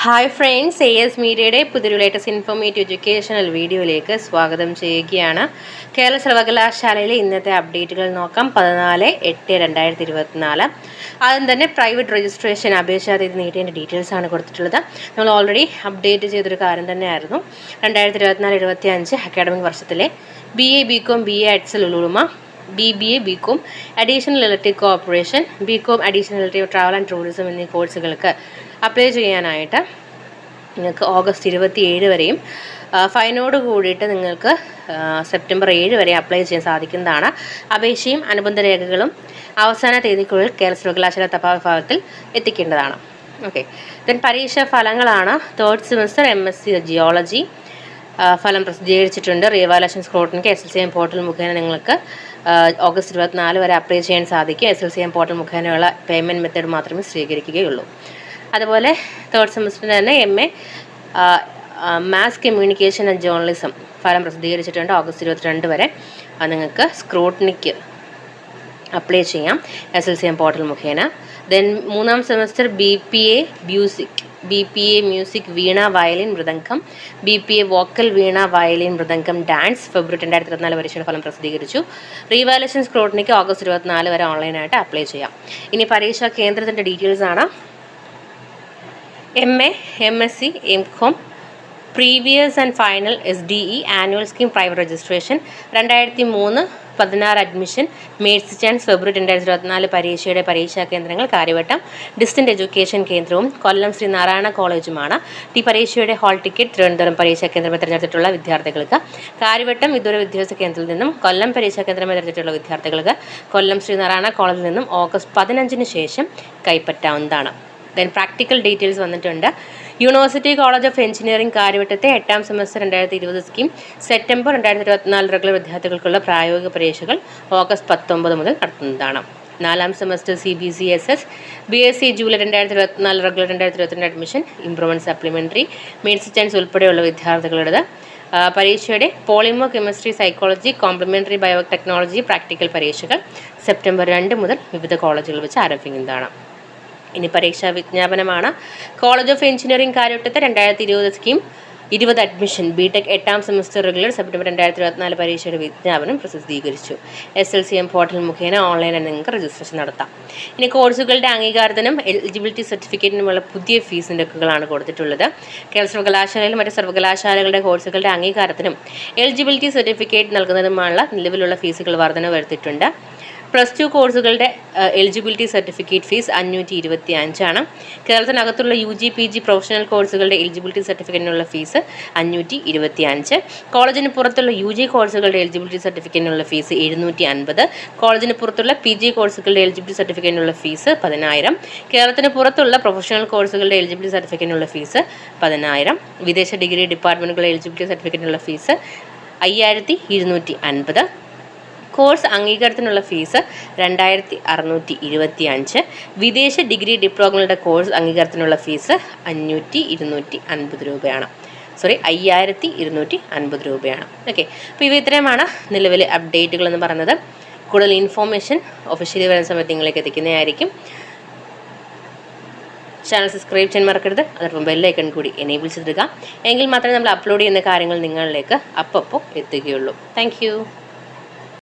Hi friends, AS മീഡിയയുടെ പുതിയൊരു latest informative educational വീഡിയോയിലേക്ക് സ്വാഗതം ചെയ്യുകയാണ്. കേരള സർവകലാശാലയിലെ ഇന്നത്തെ അപ്ഡേറ്റുകൾ നോക്കാം. 14/8/2024. ആദ്യം തന്നെ പ്രൈവറ്റ് രജിസ്ട്രേഷൻ അപേക്ഷാ തീയതി നീട്ടിയതിൻ്റെ ഡീറ്റെയിൽസ് ആണ് കൊടുത്തിട്ടുള്ളത്. നമ്മൾ ഓൾറെഡി അപ്ഡേറ്റ് ചെയ്തൊരു കാര്യം തന്നെയായിരുന്നു. 2024-25 അക്കാഡമിക് വർഷത്തിലെ BA BCom BA എഡ്സൽ ഉലുമ BBA BCom additional elective corporation BCom additional elective travel and tourism എന്നീ കോഴ്സുകൾക്ക് അപ്ലൈ ചെയ്യാനായിട്ട് നിങ്ങൾക്ക് ഓഗസ്റ്റ് 27 വരെയും ഫൈനോട് കൂടിയിട്ട് നിങ്ങൾക്ക് സെപ്റ്റംബർ 7 വരെ അപ്ലൈ ചെയ്യാൻ സാധിക്കുന്നതാണ്. അപേക്ഷയും അനുബന്ധ രേഖകളും അവസാന തീയതിക്കുള്ളിൽ കേരള സർവകലാശാല തപാൽ വിഭാഗത്തിൽ എത്തിക്കേണ്ടതാണ്. ഓക്കെ, ദെൻ പരീക്ഷാ ഫലങ്ങളാണ്. 3rd സെമസ്റ്റർ MSc ജിയോളജി ഫലം പ്രസിദ്ധീകരിച്ചിട്ടുണ്ട്. റീവാലുവേഷൻ സ്ക്രൂട്ടിനിക്ക് SLCM പോർട്ടൽ മുഖേന നിങ്ങൾക്ക് ഓഗസ്റ്റ് 24 വരെ അപ്ലൈ ചെയ്യാൻ സാധിക്കും. SLCM പോർട്ടൽ മുഖേനയുള്ള പേയ്മെൻറ്റ് മെത്തേഡ് മാത്രമേ സ്വീകരിക്കുകയുള്ളൂ. അതുപോലെ 3rd സെമസ്റ്ററിൽ തന്നെ MA mass communication and journalism ഫലം പ്രസിദ്ധീകരിച്ചിട്ടുണ്ട്. ഓഗസ്റ്റ് 22 വരെ നിങ്ങൾക്ക് സ്ക്രൂട്ടിനിക്ക് അപ്ലൈ ചെയ്യാം SLCM പോർട്ടൽ മുഖേന. ദെൻ 3ാം സെമസ്റ്റർ BPA മ്യൂസിക് വീണ വയലിൻ മൃദംഗം BPA വോക്കൽ വീണ വയലിൻ മൃദംഗം ഡാൻസ് ഫെബ്രുവരി 2024 പരീക്ഷയുടെ ഫലം പ്രസിദ്ധീകരിച്ചു. റീവാലുവേഷൻ സ്ക്രൂട്ടിനിക്ക് ഓഗസ്റ്റ് 24 വരെ ഓൺലൈനായിട്ട് അപ്ലൈ ചെയ്യാം. ഇനി പരീക്ഷാ കേന്ദ്രത്തിൻ്റെ ഡീറ്റെയിൽസ് ആണ്. MA MSc MCom previous and final SDE annual scheme private registration 2003-16 admission mercy chance February 2024 പരീക്ഷയുടെ പരീക്ഷാ കേന്ദ്രങ്ങൾ കാര്യവട്ടം ഡിസ്റ്റന്റ് എഡ്യൂക്കേഷൻ കേന്ദ്രവും കൊല്ലം ശ്രീ നാരായണ കോളേജുമാണ്. ഈ പരീക്ഷയുടെ ഹാൾ ടിക്കറ്റ് തിരുവനന്തപുരം പരീക്ഷാ കേന്ദ്രമായി തിരഞ്ഞെടുത്തിട്ടുള്ള വിദ്യാർത്ഥികൾക്ക് കാര്യവട്ടം വിദൂര വിദ്യാഭ്യാസ കേന്ദ്രത്തിൽ നിന്നും കൊല്ലം പരീക്ഷാ കേന്ദ്രമായി തിരഞ്ഞെടുത്തിട്ടുള്ള വിദ്യാർത്ഥികൾക്ക് കൊല്ലം ശ്രീ നാരായണ കോളേജിൽ നിന്നും ഓഗസ്റ്റ് 15 ശേഷം കൈപ്പറ്റാവുന്നതാണ്. ദെൻ പ്രാക്ടിക്കൽ ഡീറ്റെയിൽസ് വന്നിട്ടുണ്ട്. യൂണിവേഴ്സിറ്റി കോളേജ് ഓഫ് എഞ്ചിനീയറിംഗ് കാര്യവട്ടത്തെ 8ാം സെമസ്റ്റർ 2020 സ്കീം സെപ്റ്റംബർ 2024 റെഗുലർ വിദ്യാർത്ഥികൾക്കുള്ള പ്രായോഗിക പരീക്ഷകൾ ഓഗസ്റ്റ് 19 മുതൽ നടത്തുന്നതാണ്. 4ാം semester CBCSS BSc July 2024 regular 2022 admission improvement supplementary mercy chance ഉൾപ്പെടെയുള്ള വിദ്യാർത്ഥികളുടേത് പരീക്ഷയുടെ polymer chemistry psychology complementary biotechnology practical പരീക്ഷകൾ സെപ്റ്റംബർ 2 മുതൽ വിവിധ കോളേജുകളിൽ വെച്ച് ആരംഭിക്കുന്നതാണ്. ഇനി പരീക്ഷാ വിജ്ഞാപനമാണ്. കോളേജ് ഓഫ് എഞ്ചിനീയറിംഗ് കാര്യവട്ടത്തെ 2020 scheme 20 admission BTech 8ാം semester regular September 2024 പരീക്ഷയുടെ വിജ്ഞാപനം പ്രസിദ്ധീകരിച്ചു. SLCM പോർട്ടൽ മുഖേന ഓൺലൈനായി നിങ്ങൾക്ക് രജിസ്ട്രേഷൻ നടത്താം. ഇനി കോഴ്സുകളുടെ അംഗീകാരത്തിനും എലിജിബിലിറ്റി സർട്ടിഫിക്കറ്റിനുമുള്ള പുതിയ ഫീസ് നിരക്കുകളാണ് കൊടുത്തിട്ടുള്ളത്. കേരള സർവകലാശാലയിലും മറ്റ് സർവകലാശാലകളുടെ കോഴ്സുകളുടെ അംഗീകാരത്തിനും എലിജിബിലിറ്റി സർട്ടിഫിക്കറ്റ് നൽകുന്നതിനുമുള്ള നിലവിലുള്ള ഫീസുകൾ വർധന വരുത്തിയിട്ടുണ്ട്. +2 കോഴ്സുകളുടെ എലിജിബിലിറ്റി സർട്ടിഫിക്കറ്റ് ഫീസ് 525 ആണ്. കേരളത്തിനകത്തുള്ള UG PG പ്രൊഫഷണൽ കോഴ്സുകളുടെ എലിജിബിലിറ്റി സർട്ടിഫിക്കറ്റിനുള്ള ഫീസ് 525. കോളേജിന് പുറത്തുള്ള UG കോഴ്സുകളുടെ എലിജിബിലിറ്റി സർട്ടിഫിക്കറ്റിനുള്ള ഫീസ് 750. കോളേജിന് പുറത്തുള്ള PG കോഴ്സുകളുടെ എലിജിബിലിറ്റി സർട്ടിഫിക്കറ്റിനുള്ള ഫീസ് 10,000. കേരളത്തിന് പുറത്തുള്ള പ്രൊഫഷണൽ കോഴ്സുകളുടെ എലിജിബിലിറ്റി സർട്ടിഫിക്കറ്റിനുള്ള ഫീസ് 10,000. വിദേശ ഡിഗ്രി ഡിപ്പാർട്ട്മെൻറ്റുകളുടെ എലിജിബിലിറ്റി സർട്ടിഫിക്കറ്റിനുള്ള ഫീസ് 5,250. കോഴ്സ് അംഗീകാരത്തിനുള്ള ഫീസ് 2,625. വിദേശ ഡിഗ്രി ഡിപ്ലോമകളുടെ കോഴ്സ് അംഗീകാരത്തിനുള്ള ഫീസ് 5,250 രൂപയാണ്. 5,250 രൂപയാണ്. ഓക്കെ, അപ്പോൾ ഇവ ഇത്രയുമാണ് നിലവിലെ അപ്ഡേറ്റുകൾ എന്ന് പറയുന്നത്. കൂടുതൽ ഇൻഫോർമേഷൻ ഒഫീഷ്യലി വരുന്ന സമയത്ത് നിങ്ങളിലേക്ക് എത്തിക്കുന്നതായിരിക്കും. ചാനൽ സബ്സ്ക്രൈബ് ചെയ്യാൻ മറക്കരുത്. അതോടൊപ്പം ബെല്ലൈക്കൺ കൂടി എനേബിൾ ചെയ്തിടുക. എങ്കിൽ മാത്രമേ നമ്മൾ അപ്ലോഡ് ചെയ്യുന്ന കാര്യങ്ങൾ നിങ്ങളിലേക്ക് അപ്പോൾ എത്തുകയുള്ളൂ. താങ്ക്